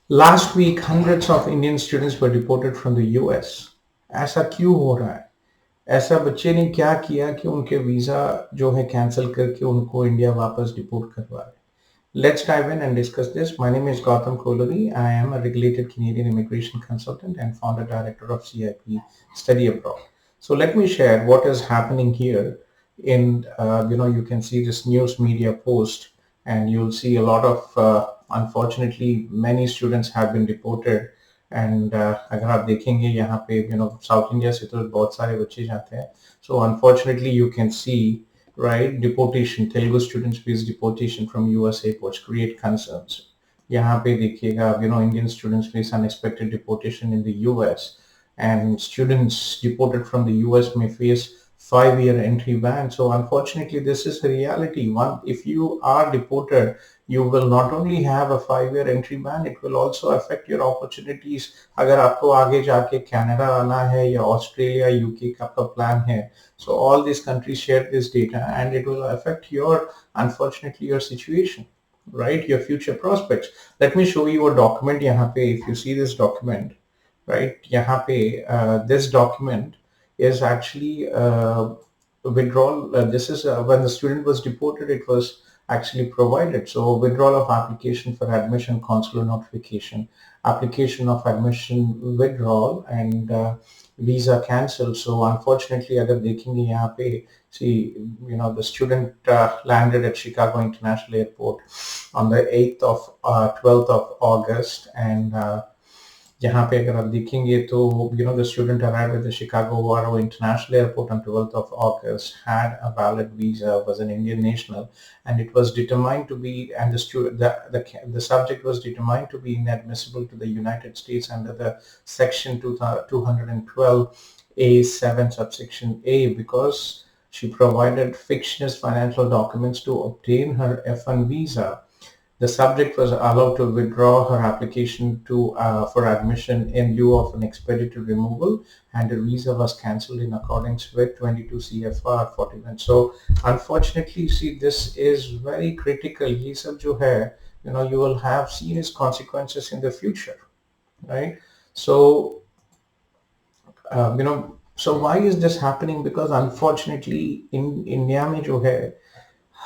Last week, hundreds of Indian students were deported from the US. ऐसा क्यों हो रहा है? ऐसा बच्चे ने क्या किया कि उनके वीजा जो है कैंसिल करके उनको इंडिया वापस डिपोर्ट करवा रहे हैं? Let's dive in and discuss this. My name is Gautham Kolluri. I am a regulated Canadian immigration consultant and founder director of CIP Study Abroad. So let me share what is happening here. You can see this news media post, and you'll see a lot of, unfortunately, many students have been deported. And अगर आप देखेंगे यहाँ पे south India से तो बहुत सारे बच्चे जाते हैं. So unfortunately, you can see, right, deportation, Telugu students face deportation from US airports create concerns. यहाँ पे देखिएगा, Indian students face unexpected deportation in the US, and students deported from the US may face 5-year entry ban. So unfortunately, this is the reality. One, if you are deported, you will not only have a 5-year entry ban, it will also affect your opportunities. अगर आपको आगे जाके Canada आना है या Australia UK का आपका plan है, so all these countries share this data, and it will affect your, unfortunately, your situation, right? Your future prospects. Let me show you a document यहाँ पे. If you see this document, right? यहाँ पे this document is actually withdrawal. This is when the student was deported, it was actually provided. So withdrawal of application for admission, consular notification, application of admission withdrawal, and visa cancel. So unfortunately, अगर देखेंगे यहाँ पे, see, the student landed at Chicago International Airport on the 8th of 12th of August, and यहाँ पे अगर आप देखेंगे तो the student arrived at the Chicago International Airport on 12th of August, had a valid visa, was an Indian national, and it was determined to be, and the student the subject was determined to be inadmissible to the United States under the section 212A7 subsection A, because she provided fictitious financial documents to obtain her F1 visa. The subject was allowed to withdraw her application for admission in lieu of an expedited removal, and her visa was cancelled in accordance with 22 CFR 41. So unfortunately, see, this is very critical. ये सब जो है, you will have serious consequences in the future, right? So so why is this happening? Because unfortunately, in India में जो है,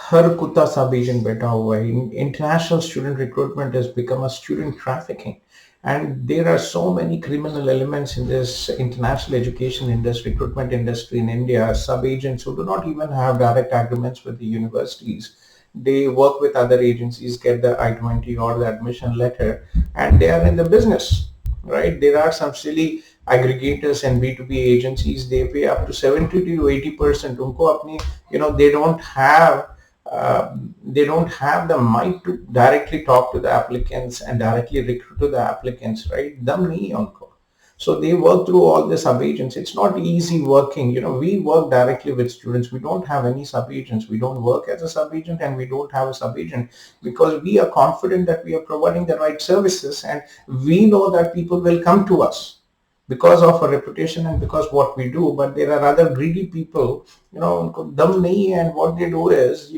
हर कुत्ता सब agent बैठा हुआ है. International student recruitment has become a student trafficking, and there are so many criminal elements in this international education industry, recruitment industry in India. Sub agents who do not even have direct agreements with the universities, they work with other agencies, get the I-20 or the admission letter, and they are in the business, right? There are some silly aggregators and B2B agencies. They pay up to 70 to 80%. उनको अपनी, they don't have the might to directly talk to the applicants and directly recruit to the applicants, right? दम नहीं है उनको. So they work through all the sub-agents. It's not easy working. We work directly with students. We don't have any sub-agents. We don't work as a sub-agent, and we don't have a sub-agent because we are confident that we are providing the right services, and we know that people will come to us because of our reputation and because what we do. But there are other greedy people, उनको दम नहीं है, and what they do is,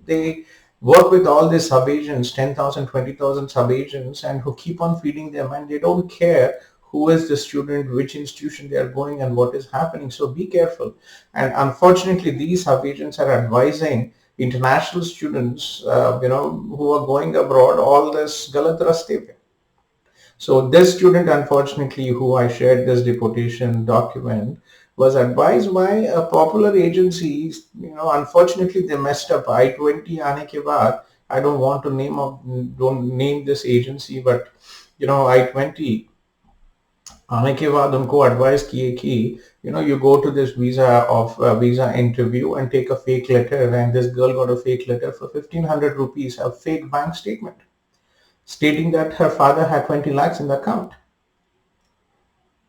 they work with all these sub-agents, 10,000, 20,000 sub-agents, and who keep on feeding them, and they don't care who is the student, which institution they are going, and what is happening. So be careful. And unfortunately, these sub-agents are advising international students, who are going abroad, all this galat raste pe. So this student, unfortunately, who I shared this deportation document, was advised by a popular agency. Unfortunately, they messed up. I-20 aane ke baad, I don't name this agency, but I-20 आने के बाद उनको advise किए कि you go to this visa interview and take a fake letter, and this girl got a fake letter for 1,500 rupees, a fake bank statement stating that her father had 20 lakhs in the account,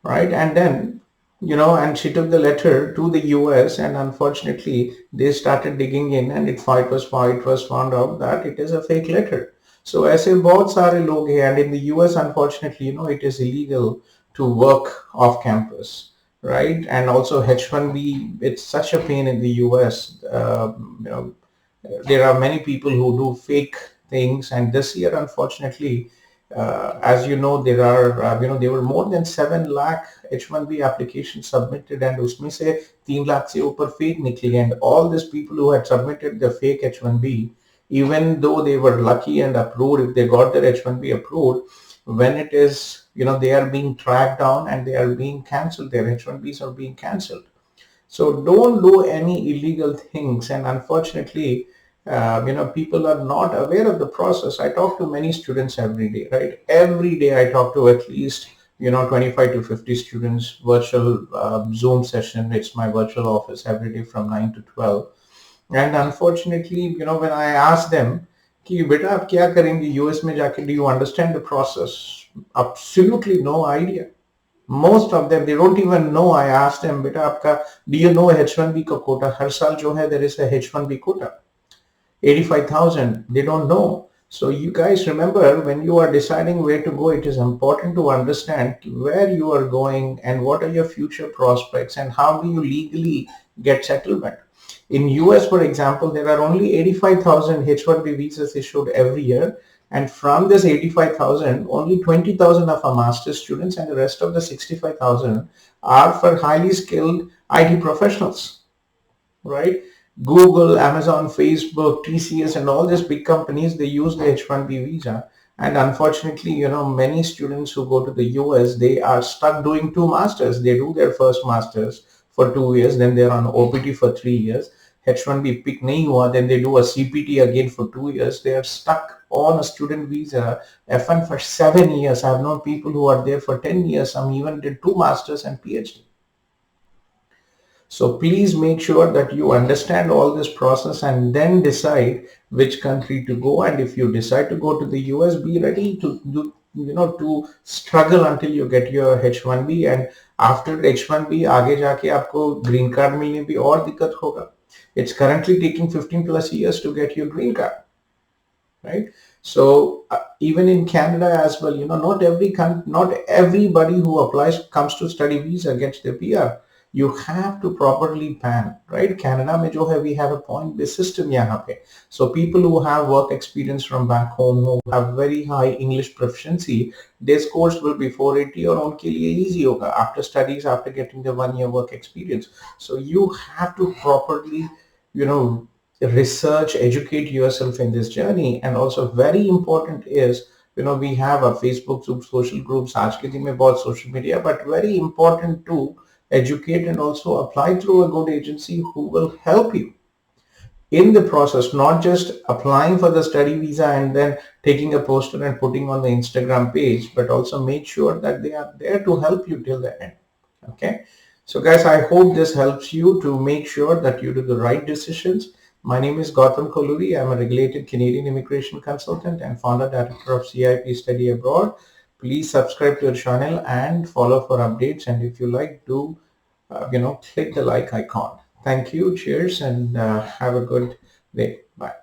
right? And then, and she took the letter to the US, and unfortunately they started digging in, and it was found out that it is a fake letter. So ऐसे बहुत सारे लोग हैं, and in the US, unfortunately, it is illegal to work off campus, right? And also H1B, it's such a pain in the US. There are many people who do fake things, and this year, unfortunately, As you know, there are there were more than 7 lakh H1B applications submitted, and उसमें से 3 lakh से ऊपर fake निकली. And all these people who had submitted the fake H1B, even though they were lucky and approved, if they got their H1B approved, when it is, they are being tracked down and they are being cancelled. Their H1Bs are being cancelled. So don't do any illegal things. And unfortunately, people are not aware of the process. I talk to many students every day, right? Every day I talk to at least 25 to 50 students. Virtual Zoom session. It's my virtual office every day from 9 to 12. And unfortunately, when I ask them कि बेटा आप क्या करेंगे US में जाके, do you understand the process? Absolutely no idea. Most of them, they don't even know. I asked them, beta aapka, do you know H1B ka quota? Har saal jo hai, there is a H1B quota, 85,000. They don't know. So you guys remember, when you are deciding where to go, it is important to understand where you are going and what are your future prospects and how do you legally get settlement. In US, for example, there are only 85,000 H1B visas issued every year. And from this 85,000, only 20,000 are for master's students, and the rest of the 65,000 are for highly skilled IT professionals, right? Google, Amazon, Facebook, TCS, and all these big companies, they use the H1B visa. And unfortunately, many students who go to the US, they are stuck doing 2 masters. They do their first masters for 2 years, then they're on OPT for 3 years. H1B pick nahi hua, then they do a CPT again for 2 years. They are stuck on a student visa, F1 for 7 years. I've known people who are there for 10 years. Some even did 2 masters and PhD. So please make sure that you understand all this process and then decide which country to go. And if you decide to go to the US, be ready to do, to struggle until you get your H1B. And after H1B, आगे जाके आपको green card मिलने भी और दिक्कत होगा. It's currently taking 15 plus years to get your green card, right? So even in Canada as well, not everybody who applies comes to study visa gets the PR. You have to properly plan, right? Canada में जो है, we have a point based system यहाँ पे. So people who have work experience from back home, who have very high English proficiency, their scores will be 480 और उनके लिए easy होगा after studies, after getting the 1 year work experience. So you have to properly, research, educate yourself in this journey. And also very important is, we have a Facebook group, social groups, आज के दिन में बहुत social media, but very important to educate and also apply through a good agency who will help you in the process, not just applying for the study visa and then taking a poster and putting on the Instagram page, but also make sure that they are there to help you till the end. Okay. So guys, I hope this helps you to make sure that you do the right decisions. My name is Gautham Kolluri. I'm a regulated Canadian immigration consultant and founder director of CIP Study Abroad. Please subscribe to our channel and follow for updates. And if you like, do click the like icon. Thank you. Cheers, and have a good day. Bye.